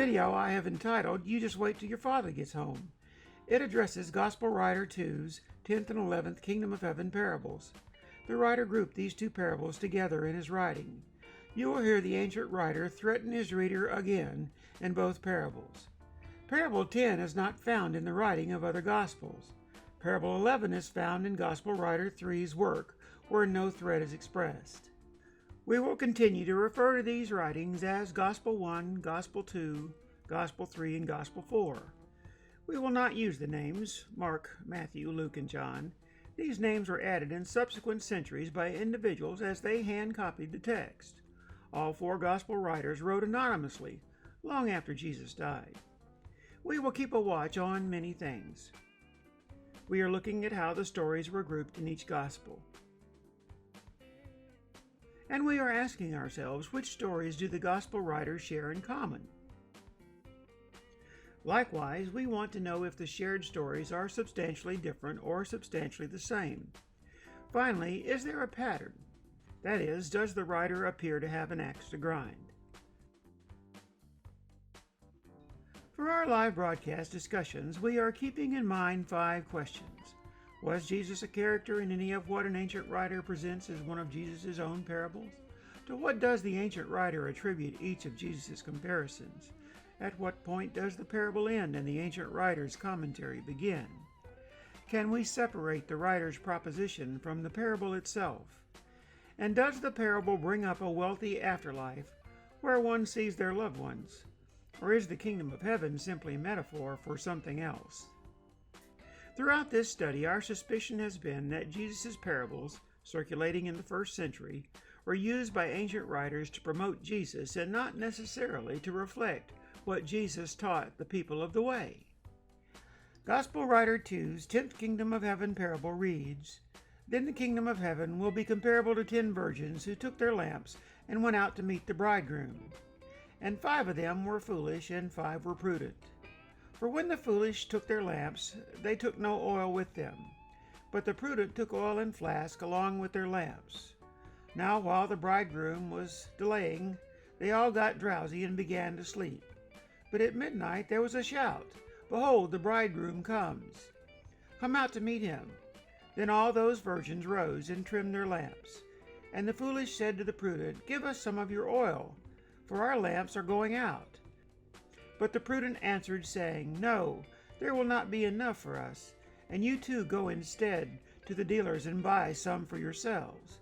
video I have entitled, You Just Wait Till Your Father Gets Home. It addresses Gospel Writer 2's 10th and 11th Kingdom of Heaven parables. The writer grouped these two parables together in his writing. You will hear the ancient writer threaten his reader again in both parables. Parable 10 is not found in the writing of other Gospels. Parable 11 is found in Gospel Writer 3's work, where no threat is expressed. We will continue to refer to these writings as Gospel 1, Gospel 2, Gospel 3, and Gospel 4. We will not use the names Mark, Matthew, Luke, and John. These names were added in subsequent centuries by individuals as they hand-copied the text. All four Gospel writers wrote anonymously, long after Jesus died. We will keep a watch on many things. We are looking at how the stories were grouped in each Gospel. And we are asking ourselves, which stories do the Gospel writers share in common? Likewise, we want to know if the shared stories are substantially different or substantially the same. Finally, is there a pattern? That is, does the writer appear to have an axe to grind? For our live broadcast discussions, we are keeping in mind 5 questions. Was Jesus a character in any of what an ancient writer presents as one of Jesus' own parables? To what does the ancient writer attribute each of Jesus' comparisons? At what point does the parable end and the ancient writer's commentary begin? Can we separate the writer's proposition from the parable itself? And does the parable bring up a wealthy afterlife where one sees their loved ones? Or is the kingdom of heaven simply metaphor for something else? Throughout this study, our suspicion has been that Jesus' parables, circulating in the first century, were used by ancient writers to promote Jesus and not necessarily to reflect what Jesus taught the people of the way. Gospel Writer 2's 10th Kingdom of Heaven parable reads, Then the kingdom of heaven will be comparable to 10 virgins who took their lamps and went out to meet the bridegroom. And 5 of them were foolish, and 5 were prudent. For when the foolish took their lamps, they took no oil with them. But the prudent took oil in flask along with their lamps. Now while the bridegroom was delaying, they all got drowsy and began to sleep. But at midnight there was a shout, Behold, the bridegroom comes! Come out to meet him. Then all those virgins rose and trimmed their lamps. And the foolish said to the prudent, Give us some of your oil, for our lamps are going out. But the prudent answered, saying, No, there will not be enough for us, and you too go instead to the dealers and buy some for yourselves.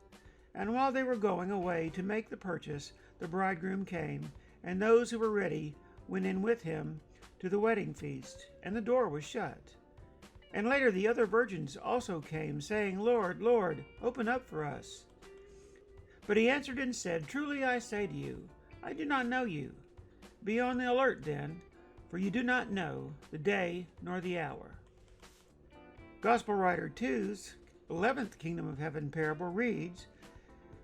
And while they were going away to make the purchase, the bridegroom came, and those who were ready went in with him to the wedding feast, and the door was shut. And later the other virgins also came, saying, Lord, Lord, open up for us. But he answered and said, Truly I say to you, I do not know you. Be on the alert then, for you do not know the day nor the hour. Gospel Writer 2's 11th Kingdom of Heaven parable reads,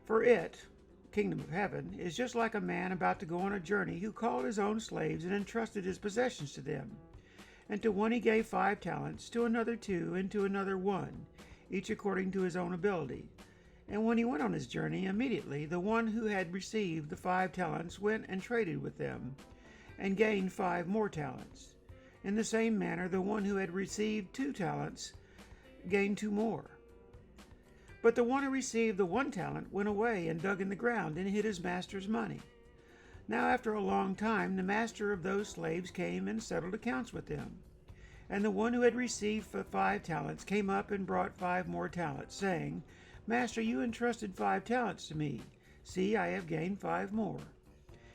For it, Kingdom of Heaven, is just like a man about to go on a journey who called his own slaves and entrusted his possessions to them. And to one he gave 5 talents, to another 2, and to another 1, each according to his own ability. And when he went on his journey, immediately the one who had received the 5 talents went and traded with them, and gained 5 more talents. In the same manner, the one who had received 2 talents gained 2 more. But the one who received the 1 talent went away and dug in the ground and hid his master's money. Now after a long time, the master of those slaves came and settled accounts with them. And the one who had received 5 talents came up and brought 5 more talents, saying, Master, you entrusted 5 talents to me. See, I have gained 5 more.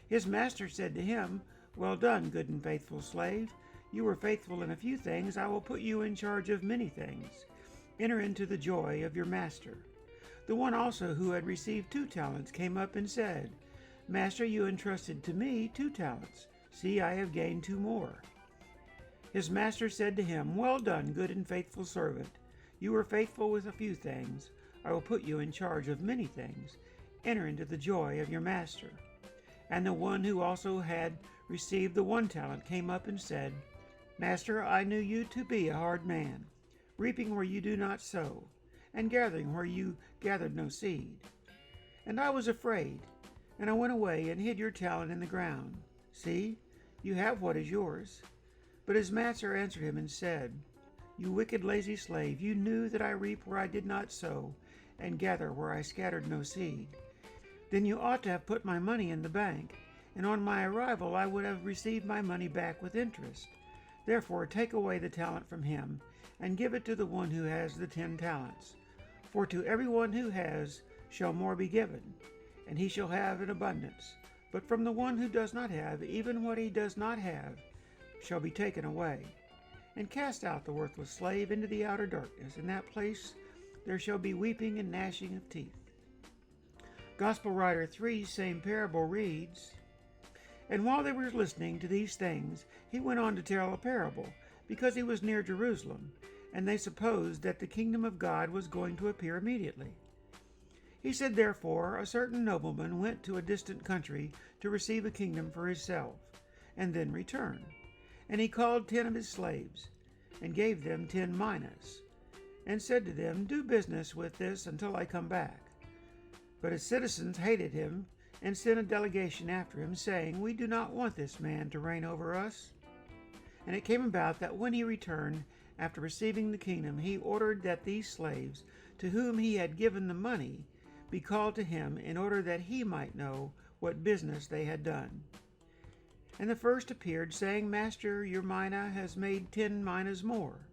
His master said to him, Well done, good and faithful slave. You were faithful in a few things. I will put you in charge of many things. Enter into the joy of your master. The one also who had received 2 talents came up and said, Master, you entrusted to me 2 talents. See, I have gained 2 more. His master said to him, Well done, good and faithful servant. You were faithful with a few things. I will put you in charge of many things. Enter into the joy of your master. And the one who also had received the 1 talent came up and said, Master, I knew you to be a hard man, reaping where you do not sow, and gathering where you gathered no seed. And I was afraid, and I went away and hid your talent in the ground. See, You have what is yours." But his master answered him and said, "You wicked, lazy slave, you knew that I reap where I did not sow, and gather where I scattered no seed. Then you ought to have put my money in the bank, and on my arrival I would have received my money back with interest. Therefore take away the talent from him, and give it to the one who has the 10 talents. For to everyone who has shall more be given, and he shall have in abundance. But from the one who does not have, even what he does not have shall be taken away. And cast out the worthless slave into the outer darkness. In that place there shall be weeping and gnashing of teeth." Gospel writer 3's same parable reads, "And while they were listening to these things, he went on to tell a parable, because he was near Jerusalem, and they supposed that the kingdom of God was going to appear immediately. He said, therefore, a certain nobleman went to a distant country to receive a kingdom for himself, and then return. And he called 10 of his slaves, and gave them 10 minas, and said to them, 'Do business with this until I come back.' But his citizens hated him, and sent a delegation after him, saying, 'We do not want this man to reign over us.' And it came about that when he returned, after receiving the kingdom, he ordered that these slaves, to whom he had given the money, be called to him, in order that he might know what business they had done. And the first appeared, saying, 'Master, your mina has made 10 minas more.'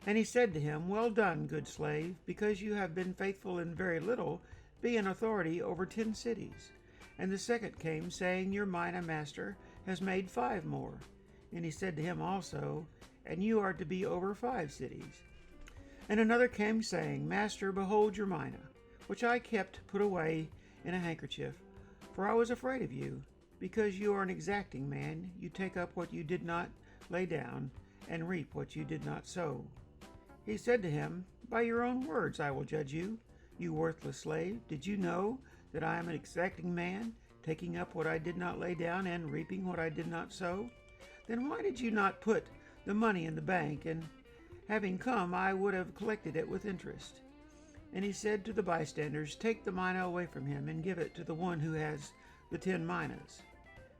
And he said to him, 'Well done, good slave, because you have been faithful in very little, be in authority over 10 cities. And the second came, saying, 'Your mina, master, has made 5 more.' And he said to him also, 'And you are to be over 5 cities.' And another came, saying, 'Master, behold your mina, which I kept put away in a handkerchief, for I was afraid of you, because you are an exacting man. You take up what you did not lay down, and reap what you did not sow.' He said to him, 'By your own words I will judge you, you worthless slave. Did you know that I am an exacting man, taking up what I did not lay down, and reaping what I did not sow? Then why did you not put the money in the bank, and having come I would have collected it with interest?' And he said to the bystanders, 'Take the mina away from him, and give it to the one who has the 10 minas.'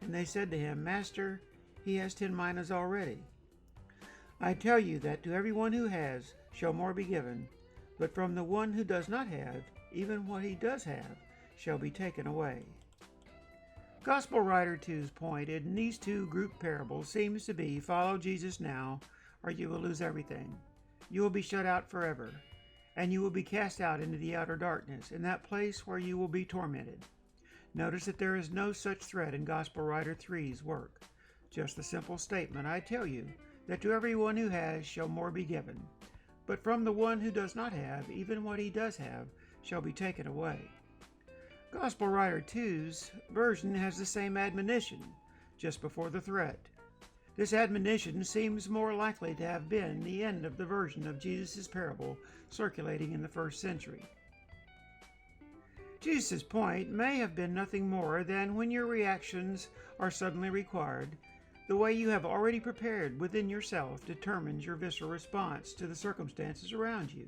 And they said to him, 'Master, he has 10 minas already.' I tell you that to everyone who has shall more be given, but from the one who does not have, even what he does have shall be taken away." Gospel writer 2's point in these 2 group parables seems to be, follow Jesus now, or you will lose everything. You will be shut out forever, and you will be cast out into the outer darkness, in that place where you will be tormented. Notice that there is no such threat in Gospel writer 3's work. Just the simple statement, I tell you, that to everyone who has shall more be given, but from the one who does not have, even what he does have shall be taken away. Gospel writer 2's version has the same admonition, just before the threat. This admonition seems more likely to have been the end of the version of Jesus' parable circulating in the 1st century. Jesus' point may have been nothing more than when your reactions are suddenly required, the way you have already prepared within yourself determines your visceral response to the circumstances around you.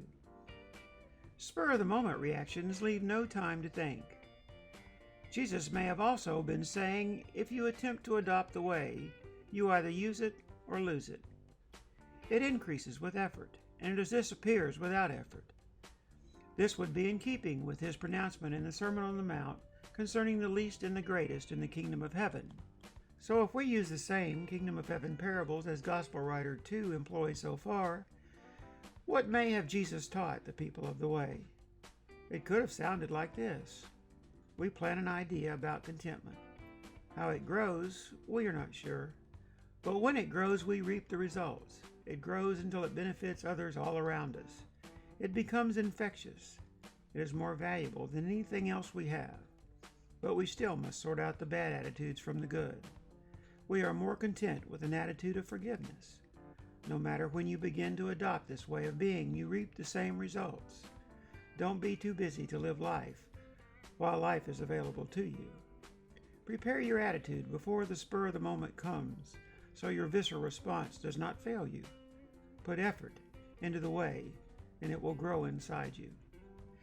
Spur-of-the-moment reactions leave no time to think. Jesus may have also been saying, if you attempt to adopt the way, you either use it or lose it. It increases with effort, and it disappears without effort. This would be in keeping with his pronouncement in the Sermon on the Mount concerning the least and the greatest in the kingdom of heaven. So if we use the same kingdom of heaven parables as Gospel writer 2 employs so far, what may have Jesus taught the people of the way? It could have sounded like this. We plant an idea about contentment. How it grows, we are not sure. But when it grows, we reap the results. It grows until it benefits others all around us. It becomes infectious. It is more valuable than anything else we have. But we still must sort out the bad attitudes from the good. We are more content with an attitude of forgiveness. No matter when you begin to adopt this way of being, you reap the same results. Don't be too busy to live life while life is available to you. Prepare your attitude before the spur of the moment comes, so your visceral response does not fail you. Put effort into the way, and it will grow inside you.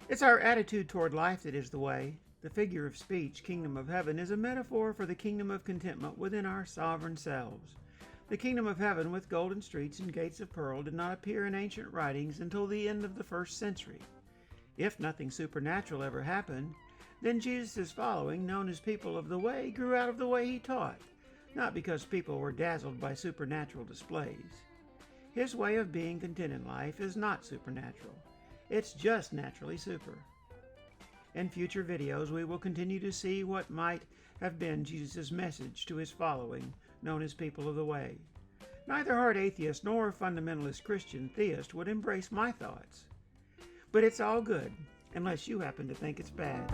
It's our attitude toward life that is the way. The figure of speech, kingdom of heaven, is a metaphor for the kingdom of contentment within our sovereign selves. The kingdom of heaven with golden streets and gates of pearl did not appear in ancient writings until the end of the 1st century. If nothing supernatural ever happened, then Jesus' following, known as people of the way, grew out of the way he taught, not because people were dazzled by supernatural displays. His way of being content in life is not supernatural. It's just naturally super. In future videos, we will continue to see what might have been Jesus' message to his following, known as people of the way. Neither hard atheist nor fundamentalist Christian theist would embrace my thoughts. But it's all good, unless you happen to think it's bad.